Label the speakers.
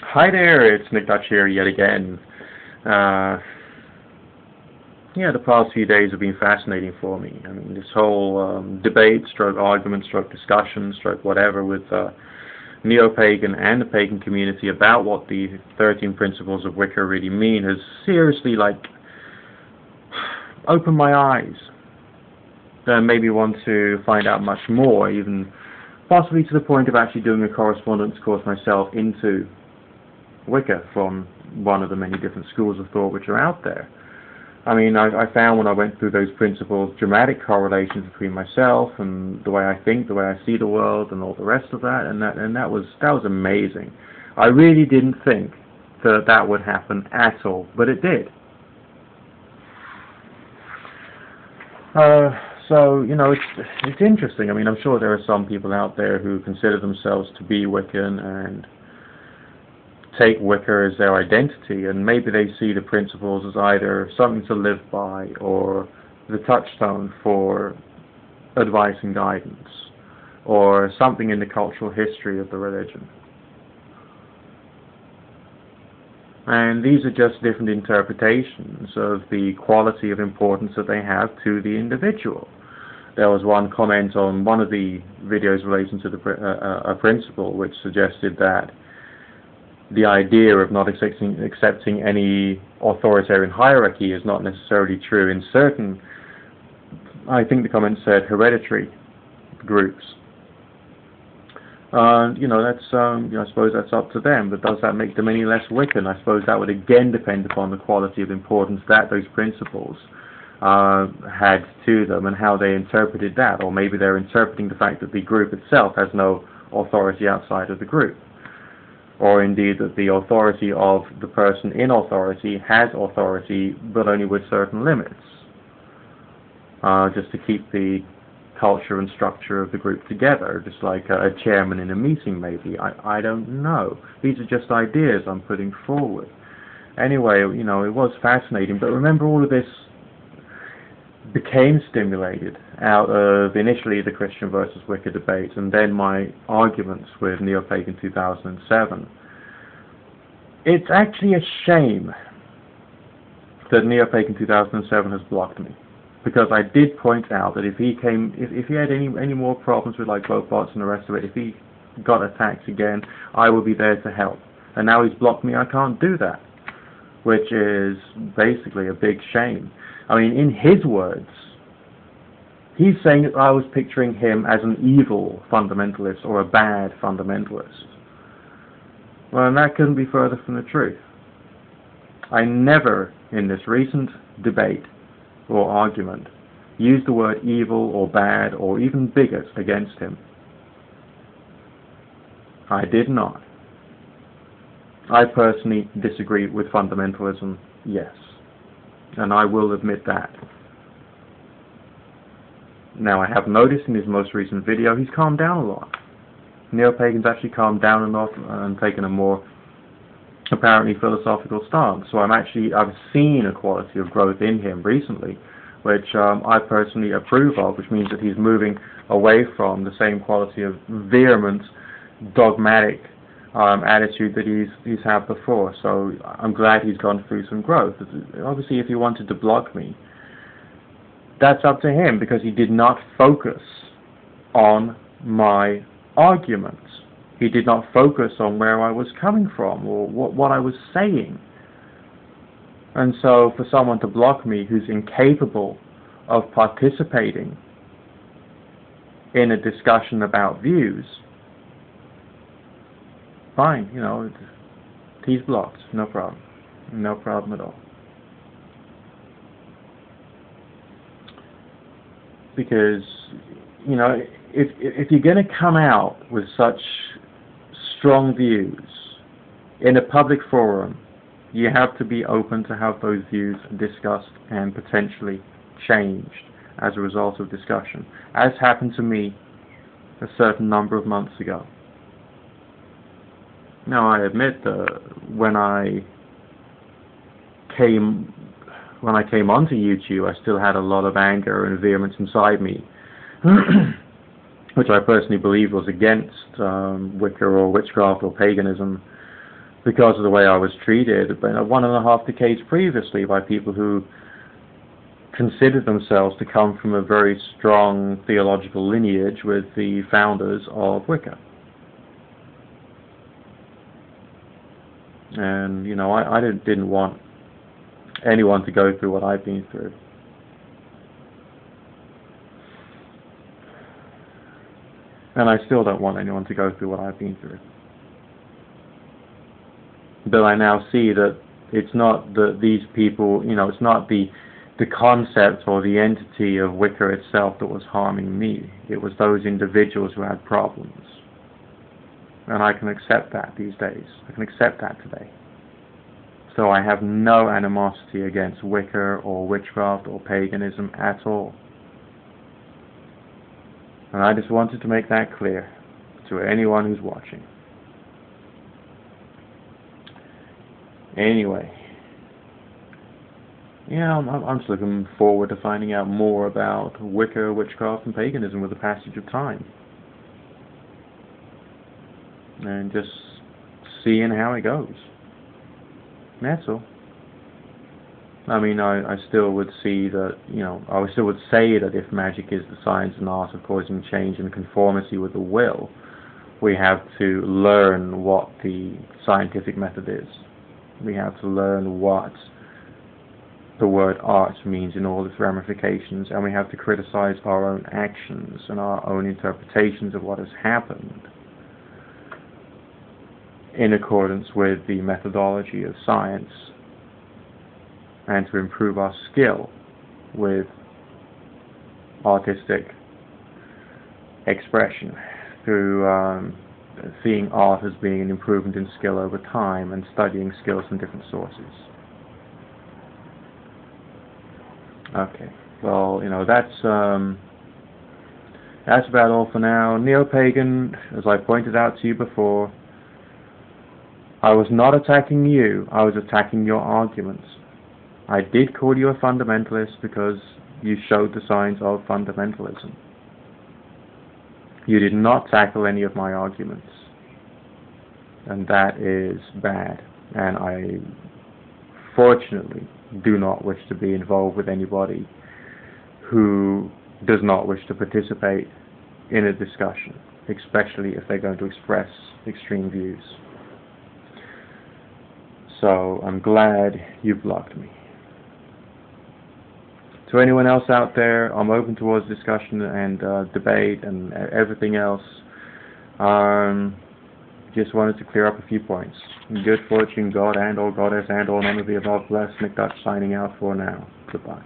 Speaker 1: Hi there, it's Nick Dutch here yet again. Uh, yeah, the past few days have been fascinating for me. I mean, this whole debate, stroke argument, stroke discussion, stroke whatever with neo-pagan and the pagan community about what the 13 principles of Wicca really mean has seriously, opened my eyes. And made me want to find out much more, even possibly to the point of actually doing a correspondence course myself into Wicca from one of the many different schools of thought which are out there. I mean, I found when I went through those principles dramatic correlations between myself and the way I think, the way I see the world, and all the rest of that, and that was amazing. I really didn't think that that would happen at all, but it did. So it's interesting. I mean, I'm sure there are some people out there who consider themselves to be Wiccan and take Wicca as their identity, and maybe they see the principles as either something to live by or the touchstone for advice and guidance, or something in the cultural history of the religion. And these are just different interpretations of the quality of importance that they have to the individual. There was one comment on one of the videos relating to a principle which suggested that the idea of not accepting any authoritarian hierarchy is not necessarily true in certain, I think the comment said, hereditary groups. That's I suppose that's up to them, but does that make them any less Wiccan? I suppose that would again depend upon the quality of importance that those principles had to them and how they interpreted that, or maybe they're interpreting the fact that the group itself has no authority outside of the group, or indeed that the authority of the person in authority has authority but only with certain limits, just to keep the culture and structure of the group together, just like a chairman in a meeting maybe. I don't know. These are just ideas I'm putting forward. Anyway, it was fascinating, but remember, all of this became stimulated out of initially the Christian versus Wicca debate, and then my arguments with Neo-Pagan 2007. It's actually a shame that Neo-Pagan 2007 has blocked me, because I did point out that if he had any more problems with like bots and the rest of it, if he got attacked again, I would be there to help. And now he's blocked me. I can't do that, which is basically a big shame. I mean, in his words, he's saying that I was picturing him as an evil fundamentalist or a bad fundamentalist. Well, and that couldn't be further from the truth. I never, in this recent debate or argument, used the word evil or bad or even bigot against him. I did not. I personally disagree with fundamentalism, yes. And I will admit that. Now, I have noticed in his most recent video he's calmed down a lot. Neo-Pagan's actually calmed down a lot and taken a more apparently philosophical stance. So I've seen a quality of growth in him recently, which I personally approve of, which means that he's moving away from the same quality of vehement, dogmatic attitude that he's had before. So I'm glad he's gone through some growth. Obviously, if he wanted to block me, that's up to him, because he did not focus on my arguments. He did not focus on where I was coming from or what I was saying. And so for someone to block me who's incapable of participating in a discussion about views, fine, he's blocked, no problem. No problem at all. Because, if you're going to come out with such strong views in a public forum, you have to be open to have those views discussed and potentially changed as a result of discussion, as happened to me a certain number of months ago. Now, I admit that when I came onto YouTube, I still had a lot of anger and vehemence inside me, which I personally believe was against Wicca or witchcraft or paganism. because of the way I was treated, but 1.5 decades previously by people who considered themselves to come from a very strong theological lineage with the founders of Wicca. And, you know, I didn't want anyone to go through what I've been through. And I still don't want anyone to go through what I've been through. But I now see that it's not these people, you know, it's not the concept or the entity of Wicca itself that was harming me. It was those individuals who had problems. And I can accept that these days. I can accept that today. So I have no animosity against Wicca or witchcraft or paganism at all. And I just wanted to make that clear to anyone who's watching. Anyway, yeah, I'm just looking forward to finding out more about Wicca, witchcraft, and paganism with the passage of time. And just seeing how it goes. That's all. I mean, I still would see that, you know, I still would say that if magic is the science and art of causing change and conformity with the will, we have to learn what the scientific method is. We have to learn what the word art means in all its ramifications, and we have to criticize our own actions and our own interpretations of what has happened in accordance with the methodology of science, and to improve our skill with artistic expression through seeing art as being an improvement in skill over time and studying skills from different sources. Okay, well, you know, that's about all for now. Neo-pagan, as I pointed out to you before, I was not attacking you, I was attacking your arguments. I did call you a fundamentalist because you showed the signs of fundamentalism. You did not tackle any of my arguments, and that is bad, and I fortunately do not wish to be involved with anybody who does not wish to participate in a discussion, especially if they're going to express extreme views. So I'm glad you blocked me. To anyone else out there, I'm open towards discussion and debate and everything else. Just wanted to clear up a few points. Good fortune, God and all goddess and all none of the above. Blessed Nick Dutch signing out for now. Goodbye.